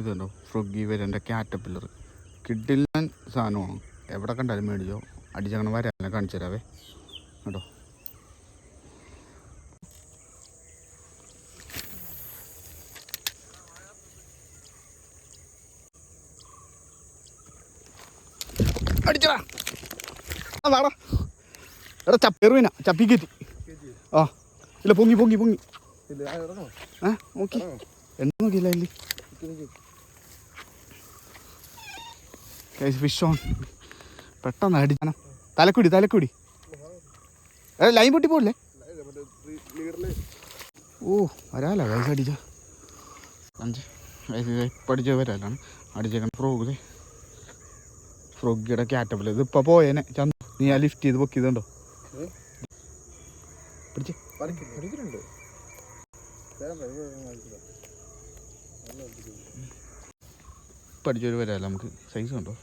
ഇതുണ്ടോ ഫ്രൊഗി വരൻ്റെ കാറ്റപ്പില്ലർ കിഡിലൻ സാധനമാണ്. എവിടെ കണ്ടാലും മേടിച്ചോ. അടിച്ചങ്ങനെ വരാനെ കാണിച്ചു തരാവേ കേട്ടോ. അടിച്ചടാ വാടാ എടാ ചപ്പേറുവിന ചപ്പി കയറ്റി. ആ ഇല്ല പൊങ്ങി പൊങ്ങി പൊങ്ങി നോക്കി എന്താ നോക്കിയില്ല ഇല്ല ഫിഷ് ഓൺ. പെട്ടെന്ന് അടിക്കണം. തലക്കുടി തലക്കുടി എടാ ലൈൻ പൊട്ടി പോകില്ലേ? ഓ വരാല കൈസ് അടിച്ച 5 പഠിച്ച വരാലാണ് അടിച്ചേക്കണം. ഫ്രോഗിയുടെ കാറ്റപ്പില്ല ഇതിപ്പോൾ പോയേനെ. ചന്ത നീ ആ ലിഫ്റ്റ് ചെയ്ത് പൊക്കിയതുണ്ടോ? പിടിച്ച് പഠിച്ചൊരു വരാല്ല നമുക്ക്. സൈസ് ഉണ്ടോ?